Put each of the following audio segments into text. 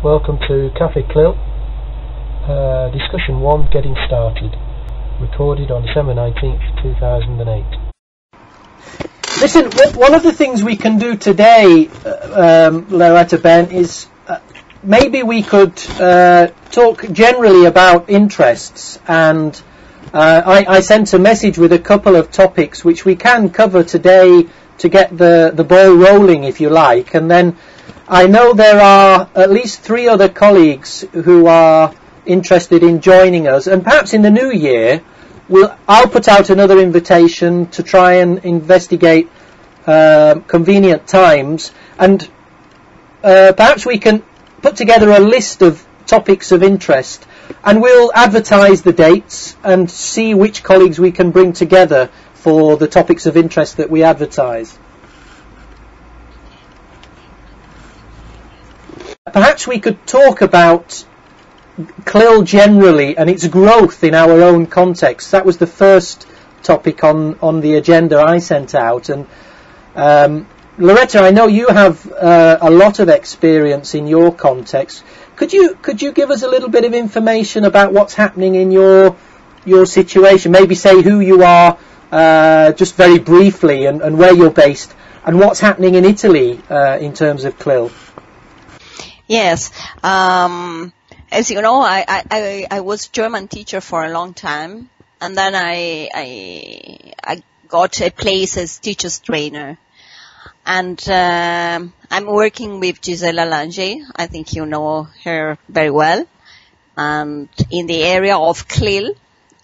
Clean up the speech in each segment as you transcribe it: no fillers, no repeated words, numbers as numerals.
Welcome to CLIL, Discussion 1, Getting Started, recorded on December 19th, 2008. Listen, one of the things we can do today, Loretta, Ben, is maybe we could talk generally about interests, and I sent a message with a couple of topics which we can cover today to get the ball rolling, if you like, and then I know there are at least 3 other colleagues who are interested in joining us, and perhaps in the new year I'll put out another invitation to try and investigate convenient times, and perhaps we can put together a list of topics of interest, and we'll advertise the dates and see which colleagues we can bring together for the topics of interest that we advertise. Perhaps we could talk about CLIL generally and its growth in our own context. That was the first topic on the agenda I sent out. And Loretta, I know you have a lot of experience in your context. Could you give us a little bit of information about what's happening in your situation? Maybe say who you are, just very briefly, and where you're based, and what's happening in Italy in terms of CLIL. Yes, as you know, I was German teacher for a long time, and then I got a place as teacher's trainer, and I'm working with Gisela Lange. I think you know her very well, and in the area of CLIL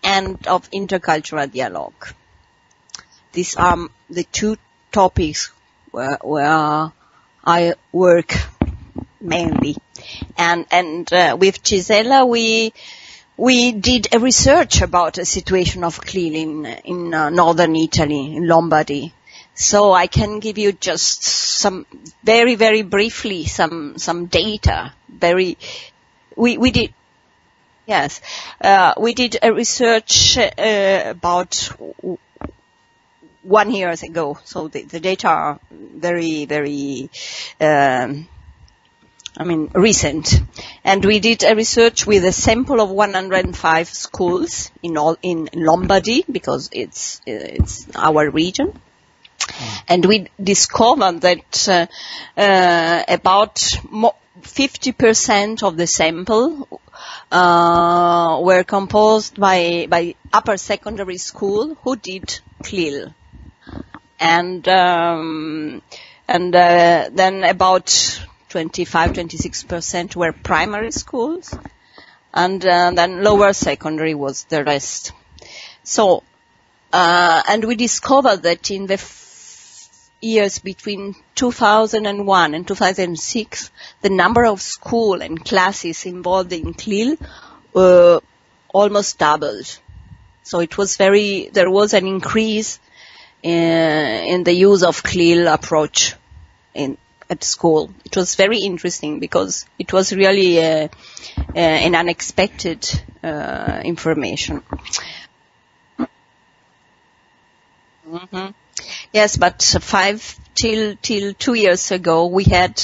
and of intercultural dialogue. These are the 2 topics where I work mainly, and with Gisela we did a research about the situation of CLIL in northern Italy, in Lombardy. So I can give you just some very briefly some data. We did a research about 1 year ago. So the data are very recent. And we did a research with a sample of 105 schools in Lombardy, because it's our region. And we discovered that about 50% of the sample were composed by upper secondary school who did CLIL. And then about 25-26% were primary schools, and then lower secondary was the rest. So, and we discovered that in the years between 2001 and 2006, the number of schools and classes involved in CLIL almost doubled. So there was an increase in the use of CLIL approach at school. It was very interesting because it was really an unexpected information. Mm-hmm. Yes, but 5 till 2 years ago we had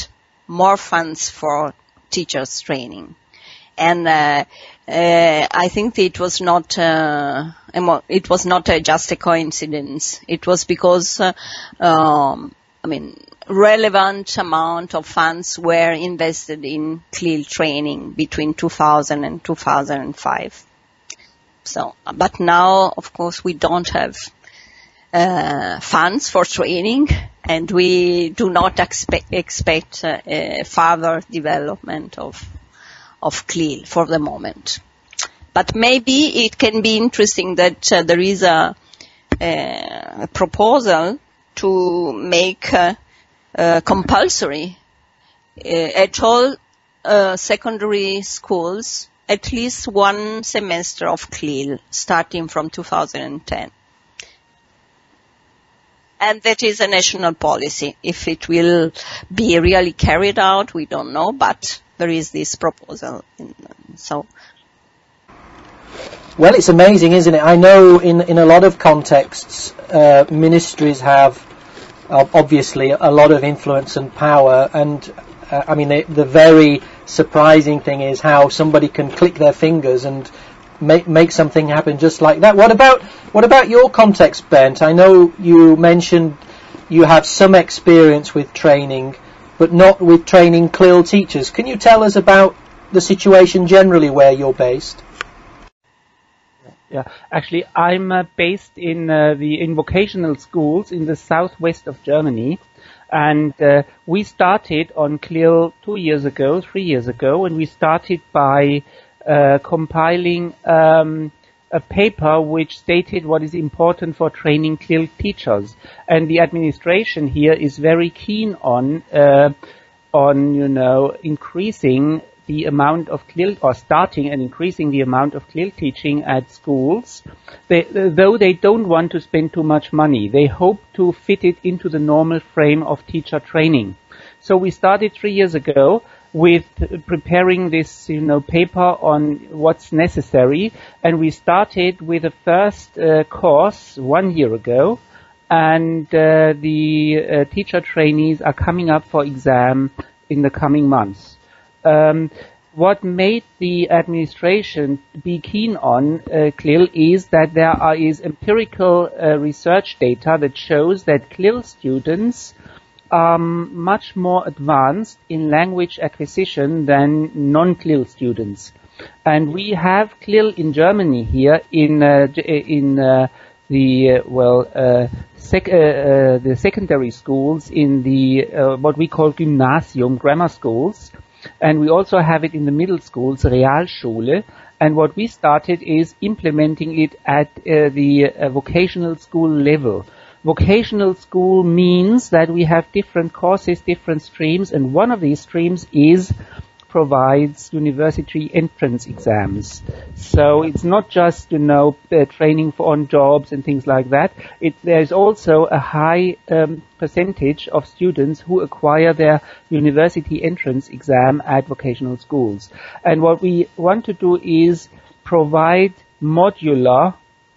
more funds for teachers training, and I think it was not just a coincidence. It was because relevant amount of funds were invested in CLIL training between 2000 and 2005. So, but now, of course, we don't have funds for training, and we do not expect further development of CLIL for the moment. But maybe it can be interesting that there is a proposal to make compulsory at all secondary schools at least 1 semester of CLIL starting from 2010. And that is a national policy. If it will be really carried out, we don't know, but there is this proposal. Well, it's amazing, isn't it? I know in a lot of contexts, ministries have obviously a lot of influence and power, and they're very surprising thing is how somebody can click their fingers and make something happen just like that. What about your context, Bernd? I know you mentioned you have some experience with training, but not with training CLIL teachers. Can you tell us about the situation generally where you're based? Yeah, actually, I'm based in vocational schools in the southwest of Germany, and we started on CLIL 3 years ago, and we started by compiling a paper which stated what is important for training CLIL teachers, and the administration here is very keen on increasing the amount of CLIL, or starting and increasing the amount of CLIL teaching at schools. Though they don't want to spend too much money, they hope to fit it into the normal frame of teacher training. So we started 3 years ago with preparing this, paper on what's necessary, and we started with the first course 1 year ago, and the teacher trainees are coming up for exam in the coming months. What made the administration be keen on CLIL is that there is empirical research data that shows that CLIL students are much more advanced in language acquisition than non-CLIL students. And we have CLIL in Germany here in the secondary schools, in the what we call Gymnasium, grammar schools. And we also have it in the middle schools, Realschule. And what we started is implementing it at the vocational school level. Vocational school means that we have different courses, different streams, and one of these streams provides university entrance exams. So it's not just, training on jobs and things like that. There's also a high percentage of students who acquire their university entrance exam at vocational schools. And what we want to do is provide modular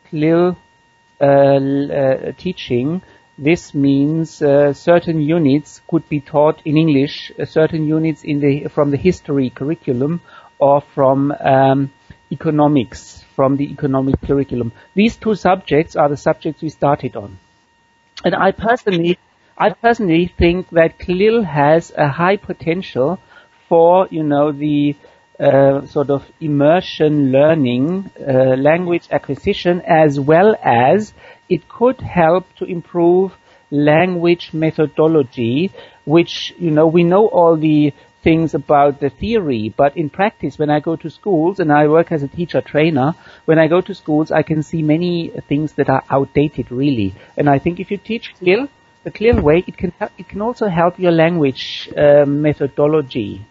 CLIL teaching. This means certain units could be taught in English, certain units from the history curriculum, or from economics, from the economic curriculum. These two subjects are the subjects we started on. And I personally think that CLIL has a high potential for, the sort of immersion learning, language acquisition, as well as it could help to improve language methodology, which, we know all the things about the theory, but in practice, when I go to schools, and I work as a teacher trainer, when I go to schools, I can see many things that are outdated, really. And I think if you teach CLIL, the CLIL way, it can also help your language methodology.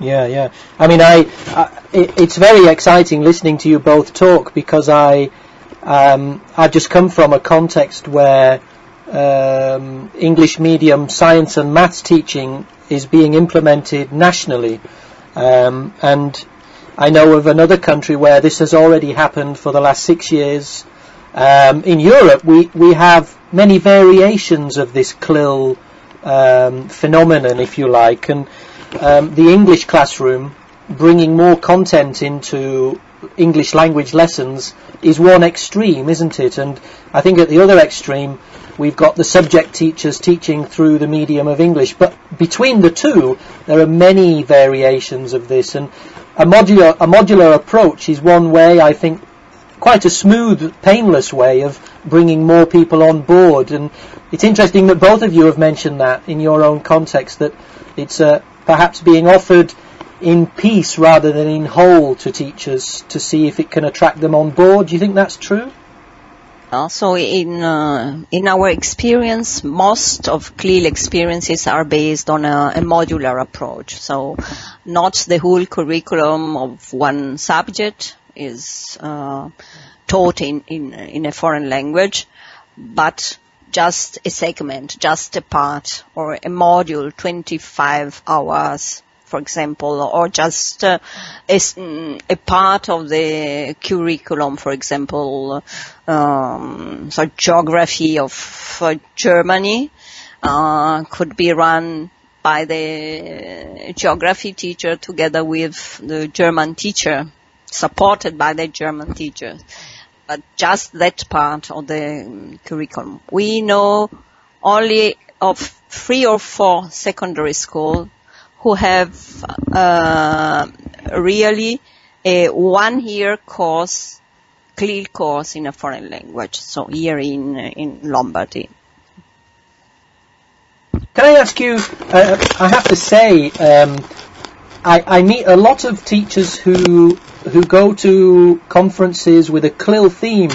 Yeah. I mean, it's very exciting listening to you both talk, because I've just come from a context where English medium science and maths teaching is being implemented nationally, and I know of another country where this has already happened for the last 6 years. In Europe, we have many variations of this CLIL phenomenon, if you like, and the English classroom bringing more content into English language lessons is one extreme, isn't it? And I think at the other extreme we've got the subject teachers teaching through the medium of English. But between the two there are many variations of this, and a modular approach is one way, I think, quite a smooth, painless way of bringing more people on board. And it's interesting that both of you have mentioned that in your own context, that it's perhaps being offered in piece rather than in whole to teachers to see if it can attract them on board. Do you think that's true? Also, in our experience, most of CLIL experiences are based on a modular approach. So, not the whole curriculum of one subject is taught in a foreign language, but just a segment, just a part, or a module, 25 hours, for example, or just a part of the curriculum, for example, geography of Germany could be run by the geography teacher together with the German teacher, supported by the German teacher. But just that part of the curriculum. We know only of 3 or 4 secondary schools who have really a 1-year course, CLIL course in a foreign language, so here in Lombardy. Can I ask you, I have to say, I meet a lot of teachers who go to conferences with a CLIL theme,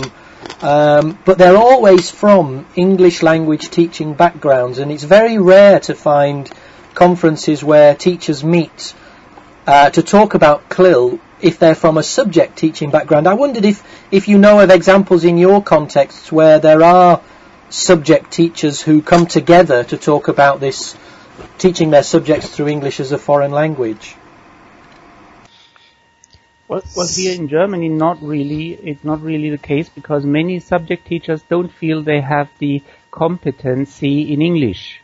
but they're always from English language teaching backgrounds, and it's very rare to find conferences where teachers meet to talk about CLIL if they're from a subject teaching background. I wondered if you know of examples in your contexts where there are subject teachers who come together to talk about this, teaching their subjects through English as a foreign language. Well, here in Germany, not really. It's not really the case because many subject teachers don't feel they have the competency in English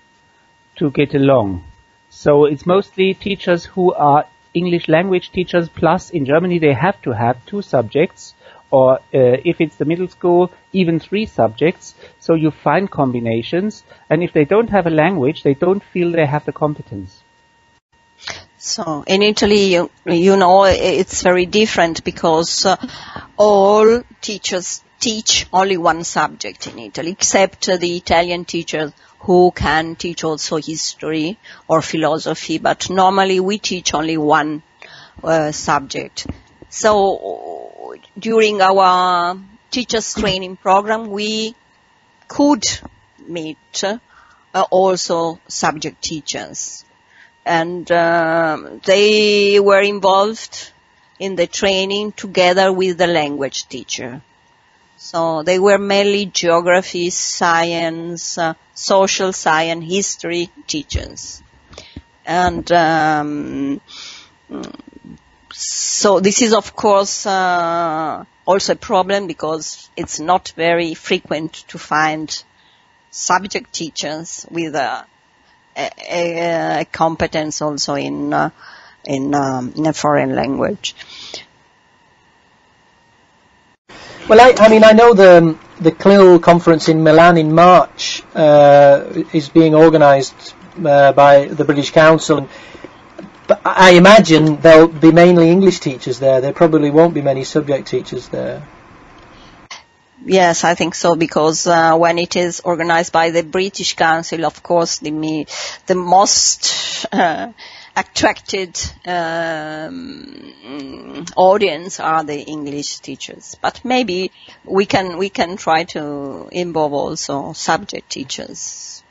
to get along. So it's mostly teachers who are English language teachers, plus in Germany they have to have 2 subjects, or if it's the middle school, even 3 subjects. So you find combinations, and if they don't have a language, they don't feel they have the competence. So in Italy, you know, it's very different because all teachers teach only one subject in Italy, except the Italian teachers who can teach also history or philosophy, but normally we teach only one subject. So during our teachers training program, we could meet also subject teachers. And they were involved in the training together with the language teacher. So they were mainly geography, science, social science, history teachers. And so this is, of course, also a problem because it's not very frequent to find subject teachers with a competence also in a foreign language. Well, I know the CLIL conference in Milan in March is being organised by the British Council, but I imagine there'll be mainly English teachers there. There probably won't be many subject teachers there. Yes, I think so, because when it is organized by the British Council, of course, the most attracted audience are the English teachers. But maybe we can try to involve also subject teachers.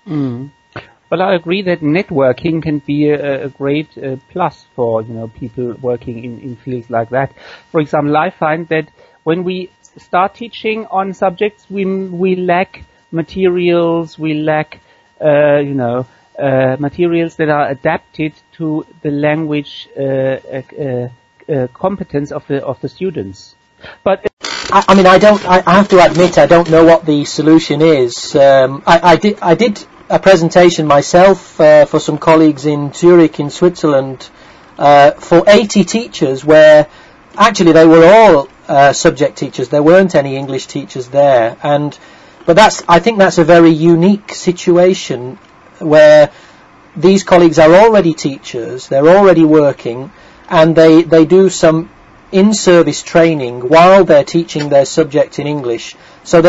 Well, I agree that networking can be a great plus for people working in fields like that. For example, I find that when we start teaching on subjects, we lack materials, we lack materials that are adapted to the language competence of the students. But I have to admit I don't know what the solution is. I did a presentation myself for some colleagues in Zurich in Switzerland for 80 teachers where actually they were all subject teachers. There weren't any English teachers there, but I think that's a very unique situation where these colleagues are already teachers, they're already working, and they do some in-service training while they're teaching their subject in English. So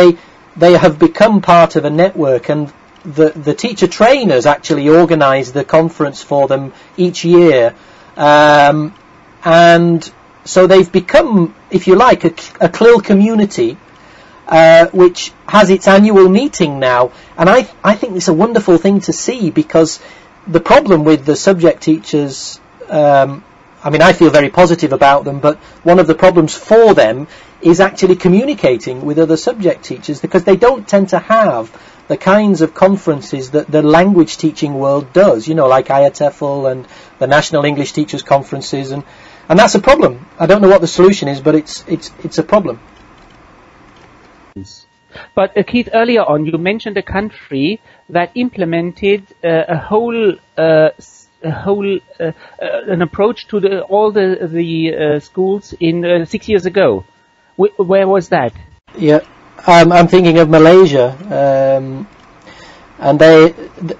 they have become part of a network, and the teacher trainers actually organise the conference for them each year, and so they've become, if you like, a CLIL community which has its annual meeting now, and I think it's a wonderful thing to see, because the problem with the subject teachers, I feel very positive about them, but one of the problems for them is actually communicating with other subject teachers, because they don't tend to have the kinds of conferences that the language teaching world does, like IATEFL and the National English Teachers Conferences, and that's a problem. I don't know what the solution is, but it's a problem. But Keith, earlier on, you mentioned a country that implemented an approach to all the schools in 6 years ago. Where was that? Yeah, I'm thinking of Malaysia, and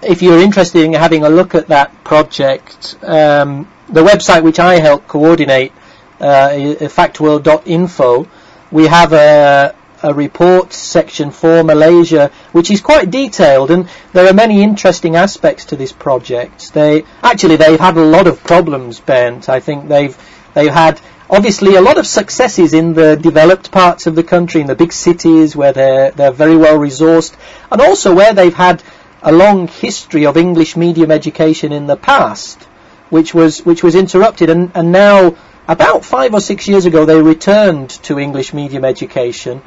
if you're interested in having a look at that project, the website which I help coordinate, factworld.info, we have a report section for Malaysia which is quite detailed, and there are many interesting aspects to this project. They've had a lot of problems, Bernd. I think they've had obviously a lot of successes in the developed parts of the country, in the big cities where they're very well resourced, and also where they've had a long history of English medium education in the past, which was interrupted, and now about 5 or 6 years ago they returned to English medium education.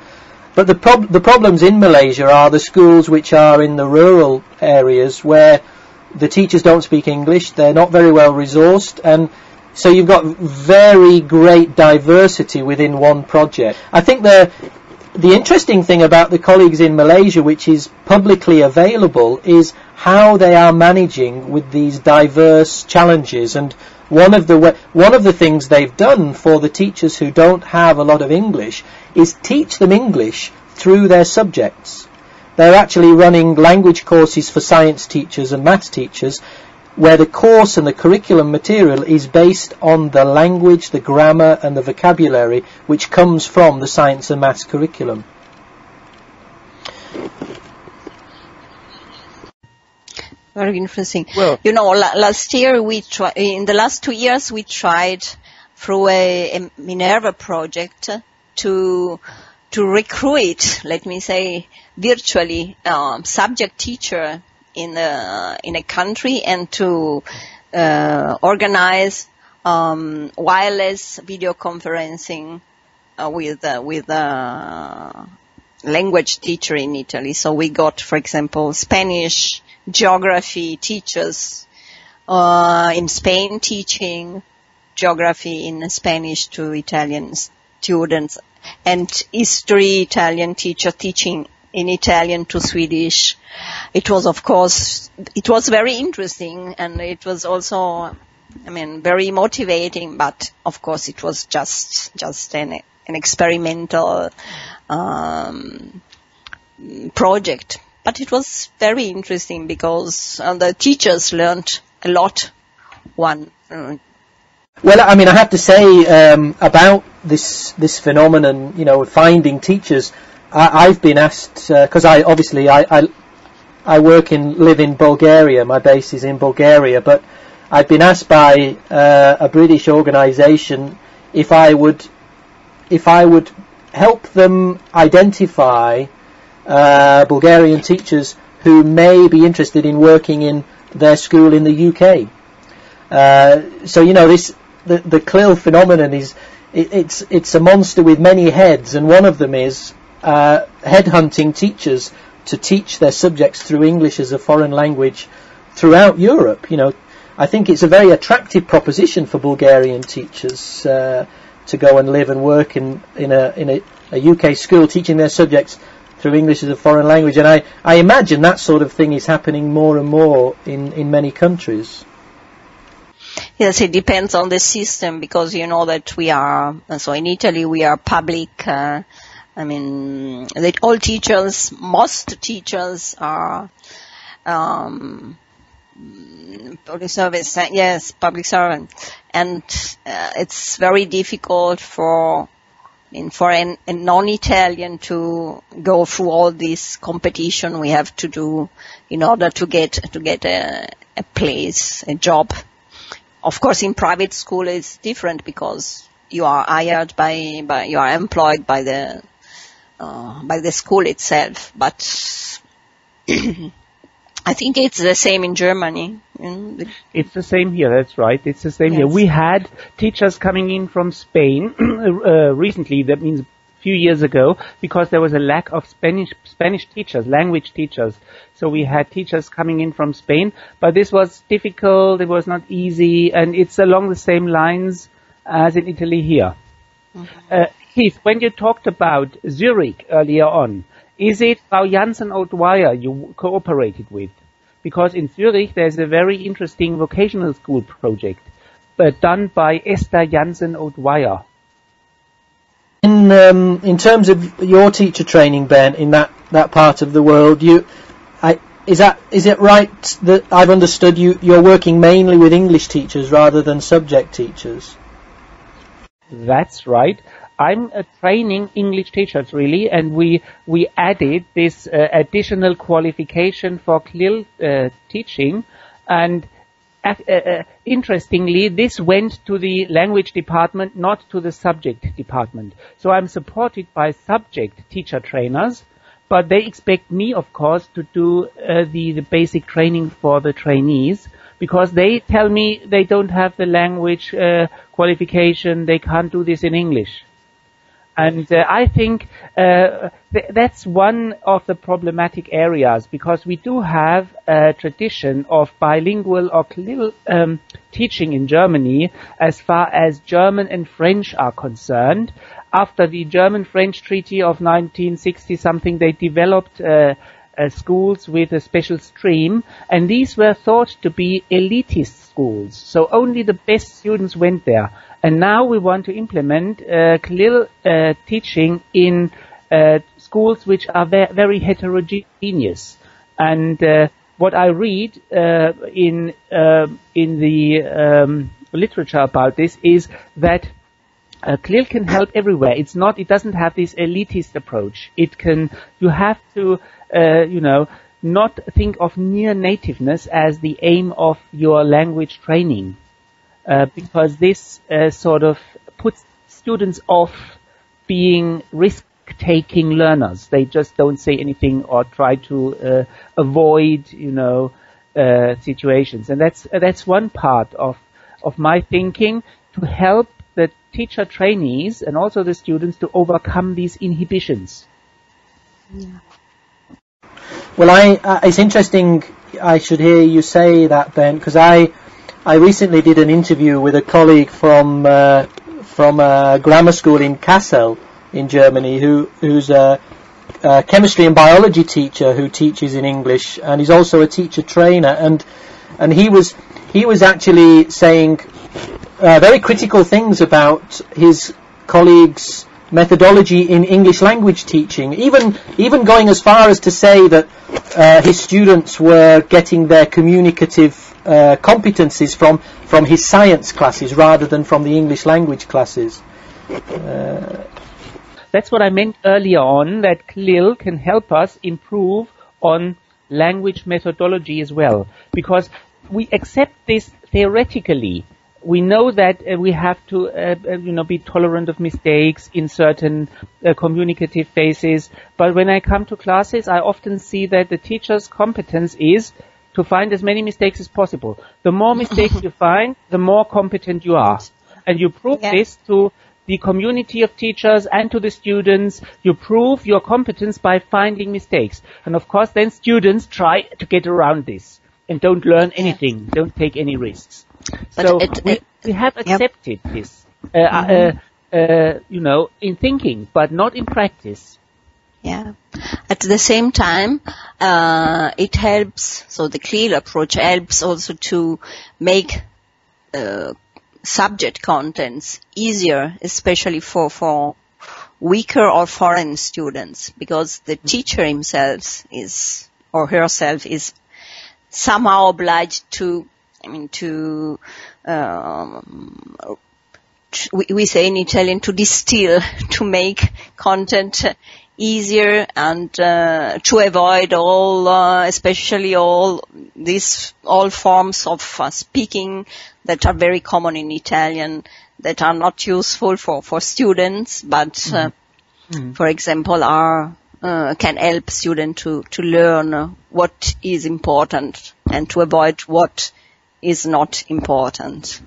But the problems in Malaysia are the schools which are in the rural areas where the teachers don't speak English, they're not very well resourced, and so you've got very great diversity within one project. I think the interesting thing about the colleagues in Malaysia, which is publicly available, is how they are managing with these diverse challenges. And one of the things they've done for the teachers who don't have a lot of English is teach them English through their subjects. They're actually running language courses for science teachers and maths teachers, where the course and the curriculum material is based on the language, the grammar and the vocabulary which comes from the science and maths curriculum. Very interesting. Well, last year in the last 2 years we tried through a Minerva project to recruit, let me say, virtually subject teacher in a country, and to organize wireless video conferencing with language teacher in Italy. So we got, for example, Spanish geography teachers in Spain teaching geography in Spanish to Italian students, and history Italian teacher teaching in Italian to Swedish. It was, of course, very interesting, and it was also, very motivating, but of course it was just an experimental project. But it was very interesting because the teachers learned a lot. Well, I have to say about this phenomenon, finding teachers. I've been asked, because I live in Bulgaria. My base is in Bulgaria, but I've been asked by a British organisation if I would help them identify Bulgarian teachers who may be interested in working in their school in the UK. The CLIL phenomenon it's a monster with many heads, and one of them is headhunting teachers to teach their subjects through English as a foreign language throughout Europe. I think it's a very attractive proposition for Bulgarian teachers to go and live and work in a UK school teaching their subjects through English as a foreign language, and I imagine that sort of thing is happening more and more in many countries. Yes, it depends on the system, because you know that in Italy we are public, that all teachers, most teachers are public service, yes, public servant, and it's very difficult for a non-Italian to go through all this competition we have to do in order to get a place, a job. Of course, in private school it's different, because you are hired you are employed by the school itself. But I think it's the same in Germany. It's the same here, that's right. It's the same here. We had teachers coming in from Spain recently, that means a few years ago, because there was a lack of Spanish teachers, language teachers. So we had teachers coming in from Spain, but this was difficult, it was not easy, and it's along the same lines as in Italy here. Mm-hmm. Heath, when you talked about Zurich earlier on, Is it Frau Jansen-Oudwyer you cooperated with? Because in Zurich there's a very interesting vocational school project done by Esther Jansen-Oudwyer. In terms of your teacher training, Ben, in that part of the world, is it right that I've understood you're working mainly with English teachers rather than subject teachers? That's right. I'm training English teachers really, and we added this additional qualification for CLIL teaching, and interestingly, this went to the language department, not to the subject department. So I'm supported by subject teacher trainers, but they expect me, of course, to do the basic training for the trainees, because they tell me they don't have the language qualification, they can't do this in English. And I think that's one of the problematic areas, because we do have a tradition of bilingual or CLIL teaching in Germany as far as German and French are concerned. After the German-French Treaty of 1960-something, they developed schools with a special stream, and these were thought to be elitist schools, so only the best students went there. And now we want to implement CLIL teaching in schools which are very heterogeneous. And what I read in the literature about this is that CLIL can help everywhere. It doesn't have this elitist approach. You have to, not think of near nativeness as the aim of your language training. Because this sort of puts students off being risk-taking learners. They just don't say anything or try to avoid, situations. And that's one part of my thinking, to help the teacher trainees and also the students to overcome these inhibitions. Yeah. Well, it's interesting. I should hear you say that, Ben, because I recently did an interview with a colleague from a grammar school in Kassel in Germany, who's a chemistry and biology teacher who teaches in English, and he's also a teacher trainer, and he was actually saying very critical things about his colleagues' methodology in English language teaching, even going as far as to say that his students were getting their communicative competencies from his science classes rather than from the English language classes. That's what I meant earlier on, that CLIL can help us improve on language methodology as well, because we accept this theoretically. We know that we have to be tolerant of mistakes in certain communicative phases, but when I come to classes, I often see that the teacher's competence is to find as many mistakes as possible. The more mistakes you find, the more competent you are. And you prove this to the community of teachers and to the students. You prove your competence by finding mistakes. And of course, then students try to get around this and don't learn anything, don't take any risks. But so we have accepted this, in thinking, but not in practice. Yeah. At the same time, it helps, so the CLIL approach helps also to make subject contents easier, especially for weaker or foreign students, because the teacher himself is, or herself is somehow obliged to, we say in Italian, to distill, to make content easier and to avoid especially all forms of speaking that are very common in Italian, that are not useful for students, but for example can help students to learn what is important and to avoid what is not important.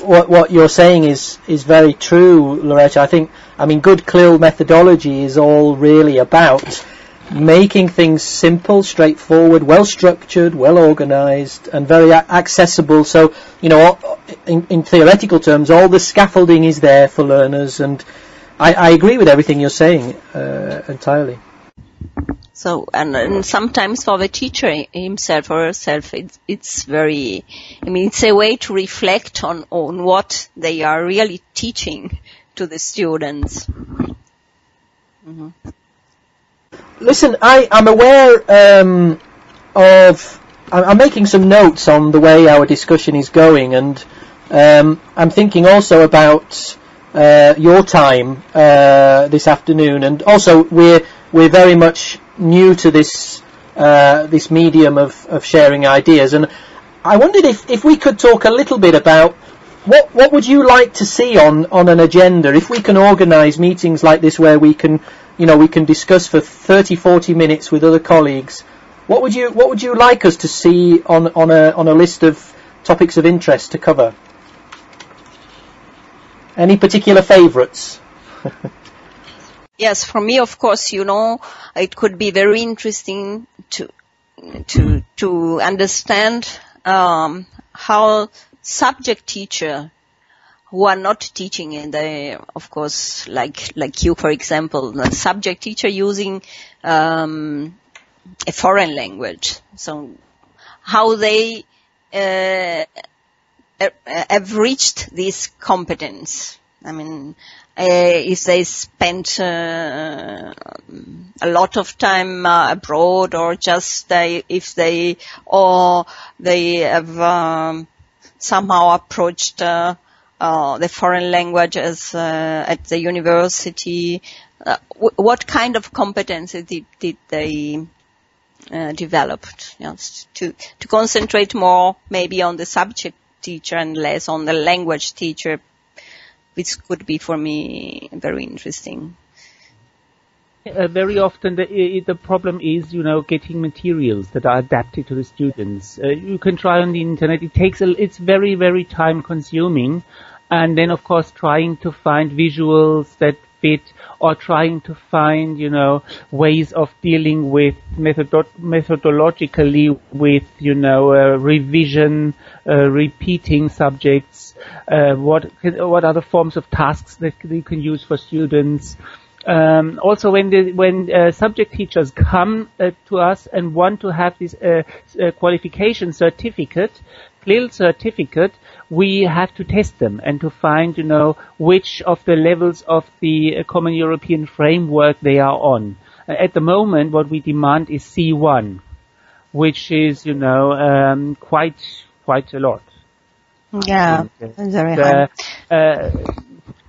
What you're saying is very true, Loretta. I mean, good CLIL methodology is all really about making things simple, straightforward, well structured, well organized, and very accessible. So, in theoretical terms, all the scaffolding is there for learners, and I agree with everything you're saying entirely. So, and sometimes for the teacher himself or herself, it's very, I mean, it's a way to reflect on what they are really teaching to the students. Mm-hmm. Listen, I'm aware I'm making some notes on the way our discussion is going, and I'm thinking also about your time this afternoon, and also we're very much new to this medium of sharing ideas, and I wondered if we could talk a little bit about what would you like to see on an agenda, if we can organise meetings like this where we can discuss for 30-40 minutes with other colleagues. What would you like us to see on a list of topics of interest to cover? Any particular favourites? Yes, for me, of course, it could be very interesting to understand how subject teacher who are not teaching in the, of course, like you, for example, the subject teacher using a foreign language. So how they have reached this competence. I mean, if they spent a lot of time abroad, or just if they have somehow approached the foreign language as at the university. What kind of competency did they develop? Yes, to concentrate more maybe on the subject teacher and less on the language teacher, which could be for me very interesting. Very often the problem is, getting materials that are adapted to the students. You can try on the internet. It's very, very time consuming. And then, of course, trying to find visuals that fit, or trying to find, ways of dealing with methodologically with, revision, repeating subjects. What are the forms of tasks that you can use for students? Also, when subject teachers come to us and want to have this qualification certificate, CLIL certificate, we have to test them and to find, which of the levels of the Common European Framework they are on. At the moment, what we demand is C1, which is, quite a lot. Yeah, very high.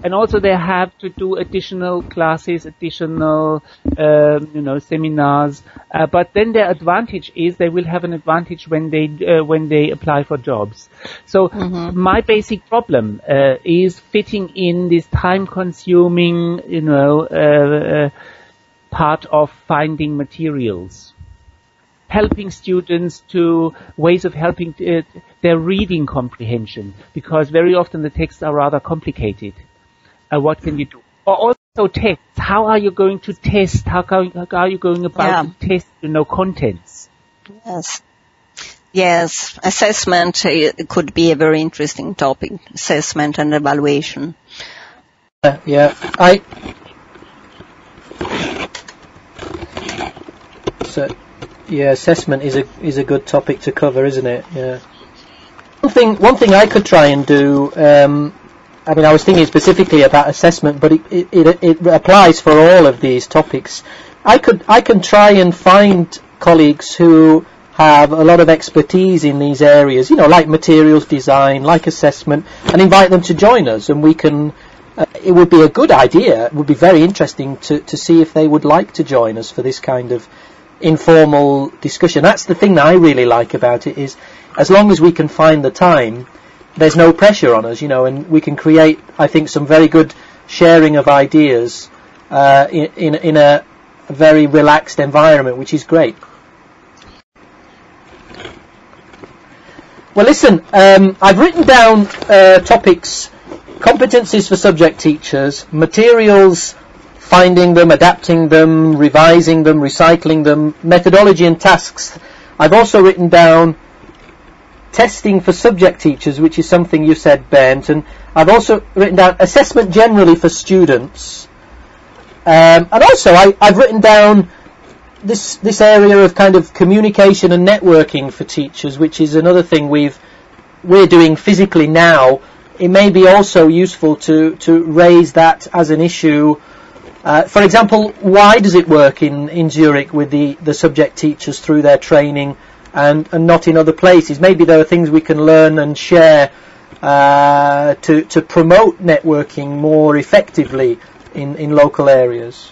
And also they have to do additional classes, additional, seminars. But then their advantage is they will have an advantage when they apply for jobs. So my basic problem is fitting in this time-consuming, part of finding materials. Helping students to ways of helping their reading comprehension, because very often the texts are rather complicated. What can you do? Or also tests. How are you going to test? How are you going about to test, contents? Yes. Assessment could be a very interesting topic. Assessment and evaluation. Assessment is a good topic to cover, isn't it? Yeah. One thing I could try and do. I was thinking specifically about assessment, but it applies for all of these topics. I can try and find colleagues who have a lot of expertise in these areas, like materials design, like assessment, and invite them to join us, and we can. It would be a good idea. It would be very interesting to see if they would like to join us for this kind of informal discussion. That's the thing that I really like about it, is as long as we can find the time, there's no pressure on us, and we can create, I think, some very good sharing of ideas in a very relaxed environment, which is great. Well, listen, I've written down topics: competencies for subject teachers, materials, finding them, adapting them, revising them, recycling them, methodology and tasks. I've also written down testing for subject teachers, which is something you said, Bernd, and I've also written down assessment generally for students, And also, I've written down this area of kind of communication and networking for teachers, which is another thing we're doing physically now. It may be also useful to raise that as an issue. For example, why does it work in Zurich with the subject teachers through their training and not in other places? Maybe there are things we can learn and share to promote networking more effectively in local areas.